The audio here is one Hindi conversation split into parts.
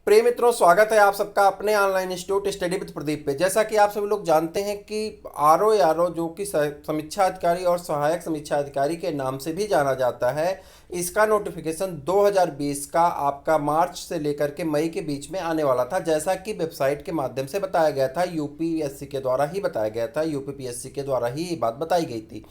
प्रिय मित्रों, स्वागत है आप सबका अपने online institute study with Pradeep पे। जैसा कि आप सभी लोग जानते हैं कि आर ओ जो कि समीक्षा अधिकारी और सहायक समीक्षा अधिकारी के नाम से भी जाना जाता है, इसका नोटिफिकेशन 2020 का आपका मार्च से लेकर के मई के बीच में आने वाला था। जैसा कि वेबसाइट के माध्यम से बताया गया था, यूपीएससी के द्वारा ही बताया गया था, यूपीपीएससी के द्वारा ही ये बात बताई गई थी।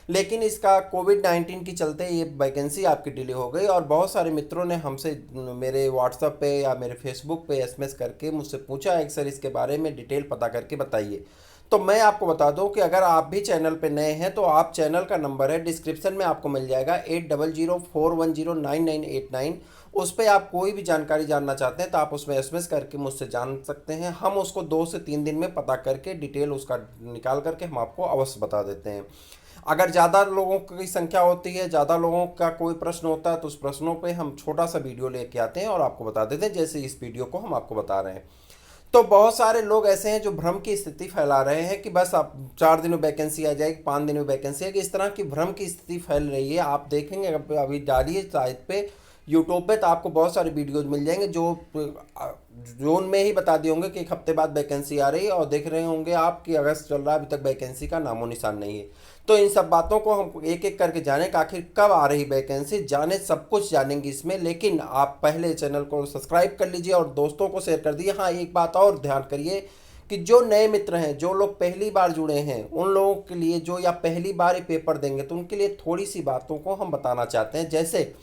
लेकिन इसका कोविड-19 की चलते ये वैकेंसी आपकी डिले हो गई और बहुत सारे मित्रों ने हमसे मेरे व्हाट्सएप पे या मेरे फेसबुक पे एसएमएस करके मुझसे पूछा है कि सर इसके बारे में डिटेल पता करके बताइए। तो मैं आपको बता दूं कि अगर आप भी चैनल पे नए हैं तो आप चैनल का नंबर है डिस्क्रिप्शन में आपको मिल जाएगा 8004109989। उस पर आप कोई भी जानकारी जानना चाहते हैं तो आप उसमें एसएमएस करके मुझसे जान सकते हैं। हम उसको 2 से 3 दिन में पता करके डिटेल उसका निकाल करके हम आपको अवश्य बता देते हैं। अगर ज़्यादा लोगों की संख्या होती है, ज़्यादा लोगों का कोई प्रश्न होता है तो उस प्रश्नों पे हम छोटा सा वीडियो लेके आते हैं और आपको बता देते हैं, जैसे इस वीडियो को हम आपको बता रहे हैं। तो बहुत सारे लोग ऐसे हैं जो भ्रम की स्थिति फैला रहे हैं कि बस आप 4 दिन में वैकेंसी आ जाएगी, 5 दिन में वैकेंसी आएगी। इस तरह की भ्रम की स्थिति फैल रही है। आप देखेंगे अभी डालिए साइट पे, यूट्यूब पे, तो आपको बहुत सारे वीडियोज मिल जाएंगे जो जोन में ही बता दिए होंगे कि 1 हफ्ते बाद वैकेंसी आ रही है, और देख रहे होंगे आप कि अगस्त चल रहा है, अभी तक वैकेंसी का नामो निशान नहीं है। तो इन सब बातों को हम एक एक करके जाने कि आखिर कब आ रही वैकेंसी, जाने सब कुछ जानेंगे इसमें। लेकिन आप पहले चैनल को सब्सक्राइब कर लीजिए और दोस्तों को शेयर कर दिए। हाँ, एक बात और ध्यान करिए कि जो नए मित्र हैं, जो लोग पहली बार जुड़े हैं, उन लोगों के लिए जो या पहली बार ये पेपर देंगे, तो उनके लिए थोड़ी सी बातों को हम बताना चाहते हैं। जैसे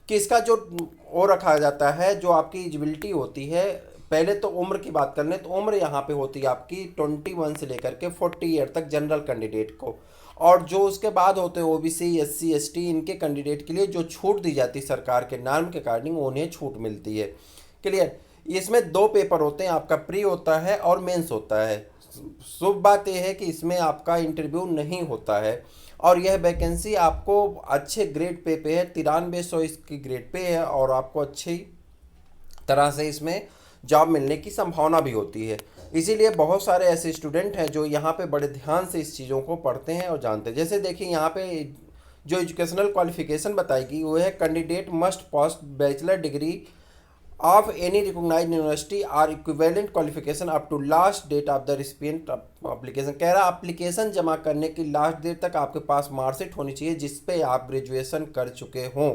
कि इसका जो वो रखा जाता है, जो आपकी एलिजिबिलिटी होती है, पहले तो उम्र की बात कर लें तो उम्र यहाँ पे होती है आपकी 21 से लेकर के 40 ईयर तक जनरल कैंडिडेट को। और जो उसके बाद होते हैं ओबीसी, एससी, एसटी, इनके कैंडिडेट के लिए जो छूट दी जाती है सरकार के नॉर्म के अकॉर्डिंग, उन्हें छूट मिलती है। क्लियर। इसमें 2 पेपर होते हैं, आपका प्री होता है और मेंस होता है। शुभ बात यह है कि इसमें आपका इंटरव्यू नहीं होता है और यह वैकेंसी आपको अच्छे ग्रेड पे है, 9300 इसकी ग्रेड पे है और आपको अच्छी तरह से इसमें जॉब मिलने की संभावना भी होती है। इसीलिए बहुत सारे ऐसे स्टूडेंट हैं जो यहाँ पे बड़े ध्यान से इस चीज़ों को पढ़ते हैं और जानते हैं। जैसे देखिए यहाँ पे जो एजुकेशनल क्वालिफिकेशन बताएगी वो है candidate must pass bachelor degree of any recognised university or equivalent qualification up to last date of the recipient application. कह रहा एप्लीकेशन जमा करने की लास्ट डेट तक आपके पास मार्कशीट होनी चाहिए जिसपे आप ग्रेजुएशन कर चुके हों।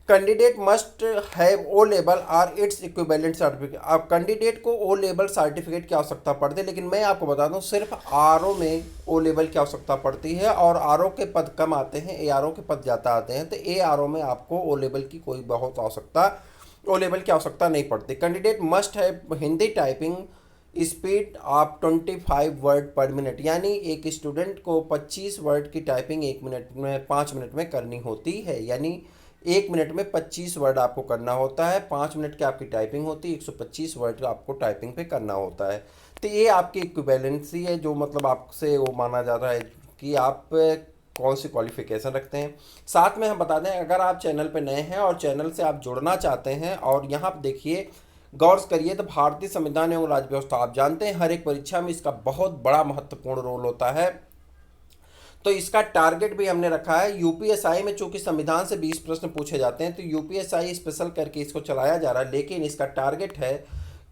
Candidate must have O level or its equivalent certificate. अब कैंडिडेट को ओ लेवल सर्टिफिकेट की आवश्यकता पड़ती है, लेकिन मैं आपको बता दूं सिर्फ आर ओ में ओ लेवल की आवश्यकता पड़ती है और आर ओ के पद कम आते हैं, ए आर ओ के पद ज़्यादा आते हैं। तो ए आर ओ में आपको ओ लेवल की कोई बहुत आवश्यकता, ओ लेवल की आवश्यकता नहीं पड़ती। Candidate must have Hindi typing speed of 25 word पर मिनट, यानी एक स्टूडेंट को 25 वर्ड की टाइपिंग 1 मिनट में 5 मिनट में करनी होती है। यानी 1 मिनट में 25 वर्ड आपको करना होता है, 5 मिनट की आपकी टाइपिंग होती है, 125 वर्ड आपको टाइपिंग पे करना होता है। तो ये आपकी इक्विवेलेंसी है, जो मतलब आपसे वो माना जा रहा है कि आप कौन सी क्वालिफिकेशन रखते हैं। साथ में हम बता दें, अगर आप चैनल पे नए हैं और चैनल से आप जुड़ना चाहते हैं, और यहाँ पर देखिए गौर करिए, तो भारतीय संविधान एवं राज्य व्यवस्था आप जानते हैं हर एक परीक्षा में इसका बहुत बड़ा महत्वपूर्ण रोल होता है। तो इसका टारगेट भी हमने रखा है। यूपीएसआई में चूंकि संविधान से 20 प्रश्न पूछे जाते हैं तो यूपीएसआई स्पेशल करके इसको चलाया जा रहा है, लेकिन इसका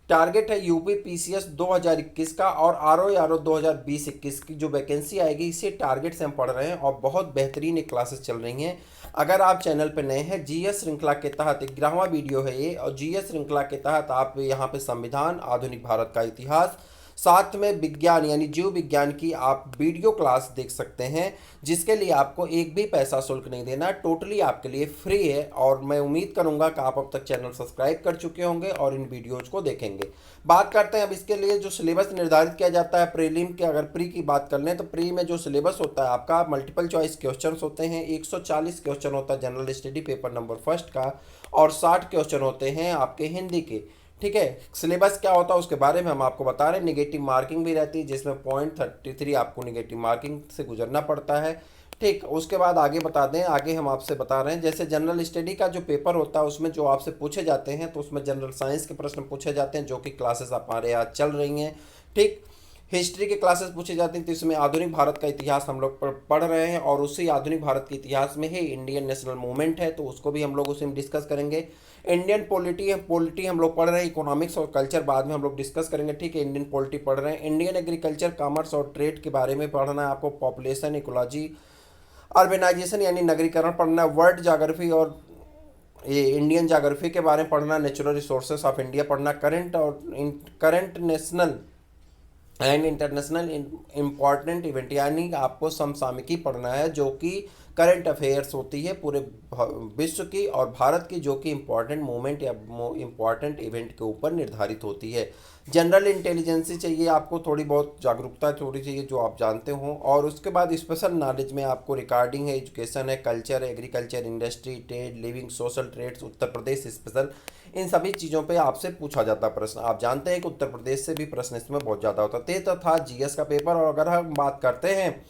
टारगेट है यूपी पीसीएस 2021 का और आरओ 2020-21 की जो वैकेंसी आएगी, इसी टारगेट से हम पढ़ रहे हैं और बहुत बेहतरीन क्लासेस चल रही हैं। अगर आप चैनल पर नए हैं, जीएस श्रृंखला के तहत 11वां वीडियो है ये, और जीएस श्रृंखला के तहत आप यहाँ पे संविधान, आधुनिक भारत का इतिहास, साथ में विज्ञान यानी जीव विज्ञान की आप वीडियो क्लास देख सकते हैं, जिसके लिए आपको एक भी पैसा शुल्क नहीं देना, टोटली आपके लिए फ्री है। और मैं उम्मीद करूंगा कि आप अब तक चैनल सब्सक्राइब कर चुके होंगे और इन वीडियोज को देखेंगे। बात करते हैं अब इसके लिए जो सिलेबस निर्धारित किया जाता है प्रीलिम के। अगर प्री की बात कर लें तो प्री में जो सिलेबस होता है आपका, मल्टीपल चॉइस क्वेश्चन होते हैं, 140 क्वेश्चन होता है general study paper number first का, और 60 क्वेश्चन होते हैं आपके हिंदी के। ठीक है, सिलेबस क्या होता है उसके बारे में हम आपको बता रहे हैं। नेगेटिव मार्किंग भी रहती है जिसमें 0.33 आपको नेगेटिव मार्किंग से गुजरना पड़ता है। ठीक, उसके बाद आगे बता दें, आगे हम आपसे बता रहे हैं जैसे जनरल स्टडी का जो पेपर होता है उसमें जो आपसे पूछे जाते हैं, तो उसमें जनरल साइंस के प्रश्न पूछे जाते हैं जो कि क्लासेस हमारे यहाँ चल रही हैं। ठीक, हिस्ट्री के क्लासेस पूछे जाते हैं तो इसमें आधुनिक भारत का इतिहास हम लोग पढ़ रहे हैं, और उसी आधुनिक भारत के इतिहास में ही इंडियन नेशनल मूवमेंट है, तो उसको भी हम लोग उसी में डिस्कस करेंगे। इंडियन पॉलिटी हम लोग पढ़ रहे हैं, इकोनॉमिक्स और कल्चर बाद में हम लोग डिस्कस करेंगे, ठीक है। इंडियन पॉलिटी पढ़ रहे हैं, इंडियन एग्रीकल्चर, कॉमर्स और ट्रेड के बारे में पढ़ना है आपको, पॉपुलेशन, इकोलॉजी, अर्बेनाइजेशन यानी नगरीकरण पढ़ना, वर्ल्ड जाग्राफी और ये इंडियन जाग्राफी के बारे में पढ़ना, नेचुरल रिसोर्सेस ऑफ इंडिया पढ़ना, current national and international important event यानी आपको समसामयिकी पढ़ना है, जो कि करंट अफेयर्स होती है पूरे विश्व की और भारत की, जो कि इम्पॉर्टेंट मूवमेंट या इम्पॉर्टेंट इवेंट के ऊपर निर्धारित होती है। जनरल इंटेलिजेंसी चाहिए आपको, थोड़ी बहुत जागरूकता थोड़ी चाहिए जो आप जानते हो, और उसके बाद स्पेशल नॉलेज में आपको रिकॉर्डिंग है, एजुकेशन है, कल्चर है, agriculture, industry, trade, living, social trades, Uttar Pradesh special, इन सभी चीज़ों पे आपसे पूछा जाता प्रश्न। आप जानते हैं कि उत्तर प्रदेश से भी प्रश्न इसमें बहुत ज़्यादा होता है। तो था जीएस का पेपर। और अगर हम बात करते हैं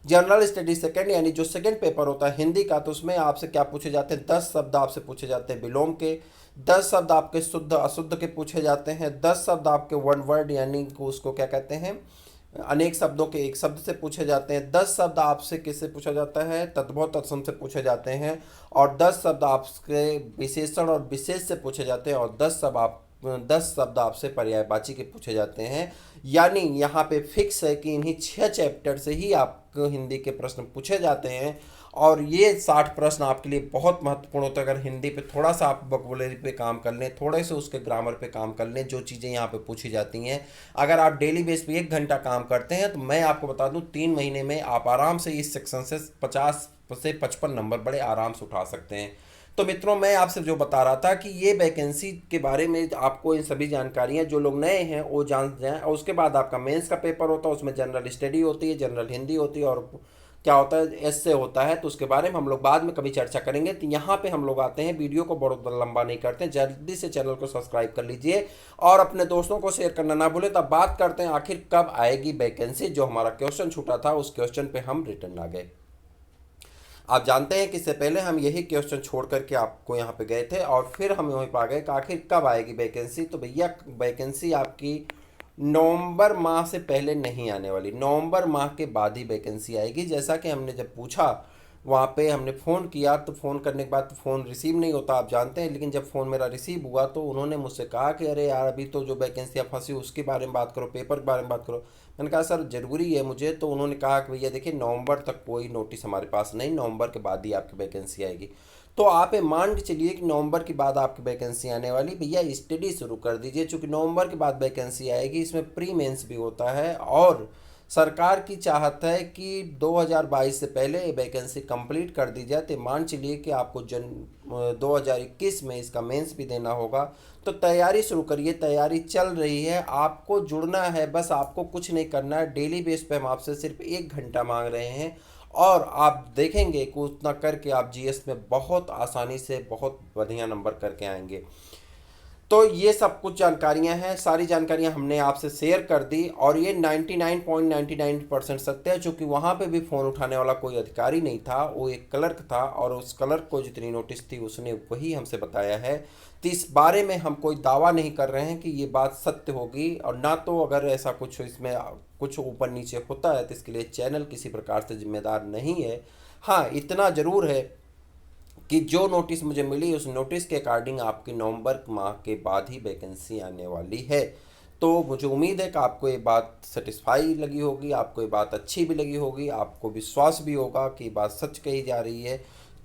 जनरल स्टडी सेकंड यानी जो सेकंड पेपर होता है हिंदी का, तो उसमें आपसे क्या पूछे जाते हैं, 10 शब्द आपसे पूछे जाते हैं विलोम के, 10 शब्द आपके शुद्ध अशुद्ध के पूछे जाते हैं, 10 शब्द आपके वन वर्ड यानी उसको क्या कहते हैं अनेक शब्दों के एक शब्द से पूछे जाते हैं, 10 शब्द आपसे किससे पूछा जाता है, तद्भव तत्सम से पूछे जाते हैं, और 10 शब्द आपके विशेषण और विशेष से पूछे जाते हैं, और 10 शब्द आपसे पर्यायवाची के पूछे जाते हैं। यानी यहाँ पे फिक्स है कि इन्हीं 6 चैप्टर से ही आपको हिंदी के प्रश्न पूछे जाते हैं, और ये 60 प्रश्न आपके लिए बहुत महत्वपूर्ण होता है। अगर हिंदी पे थोड़ा सा आप वोकैबुलरी पे काम कर लें, थोड़े से उसके ग्रामर पे काम कर लें, जो चीज़ें यहाँ पे पूछी जाती हैं, अगर आप डेली बेस पे 1 घंटा काम करते हैं, तो मैं आपको बता दूं 3 महीने में आप आराम से इस सेक्शन से 50 से 55 नंबर बड़े आराम से उठा सकते हैं। तो मित्रों, मैं आपसे जो बता रहा था कि ये वैकेंसी के बारे में आपको इन सभी जानकारियां, जो लोग नए हैं वो जान जाएं। और उसके बाद आपका मेंस का पेपर होता है, उसमें जनरल स्टडी होती है, जनरल हिंदी होती है, और क्या होता है एससे होता है, तो उसके बारे में हम लोग बाद में कभी चर्चा करेंगे। तो यहाँ पे हम लोग आते हैं, वीडियो को बहुत लंबा नहीं करते, जल्दी से चैनल को सब्सक्राइब कर लीजिए और अपने दोस्तों को शेयर करना ना भूलें। तब बात करते हैं आखिर कब आएगी वैकेंसी। जो हमारा क्वेश्चन छूटा था उस क्वेश्चन पे हम रिटर्न आ गए। आप जानते हैं कि इससे पहले हम यही क्वेश्चन छोड़ करके आपको यहाँ पे गए थे, और फिर हम वहीं पर आ गए कि आखिर कब आएगी वैकेंसी। तो भैया वैकेंसी आपकी नवंबर माह से पहले नहीं आने वाली, नवंबर माह के बाद ही वैकेंसी आएगी। जैसा कि हमने जब पूछा वहाँ पे हमने फ़ोन किया, तो फ़ोन करने के बाद तो फ़ोन रिसीव नहीं होता आप जानते हैं, लेकिन जब फ़ोन मेरा रिसीव हुआ तो उन्होंने मुझसे कहा कि अरे यार अभी तो जो वैकेंसी आप फंसी उसके बारे में बात करो, पेपर के बारे में बात करो। मैंने कहा सर ज़रूरी है मुझे। तो उन्होंने कहा कि भैया देखिए नवंबर तक कोई नोटिस हमारे पास नहीं, नवंबर के बाद ही आपकी वैकेंसी आएगी। तो आप ये मान के चलिए कि नवंबर के बाद आपकी वैकेंसी आने वाली। भैया स्टडी शुरू कर दीजिए, चूँकि नवंबर के बाद वैकेंसी आएगी, इसमें प्री मेंस भी होता है, और सरकार की चाहत है कि 2022 से पहले ये वैकेंसी कंप्लीट कर दी जाए। तो मान चलिए कि आपको 2021 में इसका मेंस भी देना होगा। तो तैयारी शुरू करिए, तैयारी चल रही है, आपको जुड़ना है, बस आपको कुछ नहीं करना है। डेली बेस पे हम आपसे सिर्फ 1 घंटा मांग रहे हैं, और आप देखेंगे कि उतना करके आप जीएस में बहुत आसानी से बहुत बढ़िया नंबर करके आएंगे। तो ये सब कुछ जानकारियां हैं, सारी जानकारियां हमने आपसे शेयर कर दी, और ये 99.99% सत्य है, चूँकि वहाँ पे भी फ़ोन उठाने वाला कोई अधिकारी नहीं था, वो एक क्लर्क था, और उस क्लर्क को जितनी नोटिस थी उसने वही हमसे बताया है। तो इस बारे में हम कोई दावा नहीं कर रहे हैं कि ये बात सत्य होगी, और ना तो अगर ऐसा कुछ इसमें कुछ ऊपर नीचे होता है तो इसके लिए चैनल किसी प्रकार से जिम्मेदार नहीं है। हाँ, इतना ज़रूर है कि जो नोटिस मुझे मिली उस नोटिस के अकॉर्डिंग आपकी नवंबर माह के बाद ही वैकेंसी आने वाली है। तो मुझे उम्मीद है कि आपको ये बात सेटिस्फाई लगी होगी, आपको ये बात अच्छी भी लगी होगी, आपको विश्वास भी होगा कि बात सच कही जा रही है।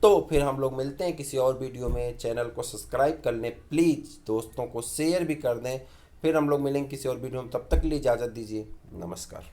तो फिर हम लोग मिलते हैं किसी और वीडियो में। चैनल को सब्सक्राइब कर लें प्लीज़, दोस्तों को शेयर भी कर दें। फिर हम लोग मिलेंगे किसी और वीडियो में, तब तक के लिए इजाज़त दीजिए, नमस्कार।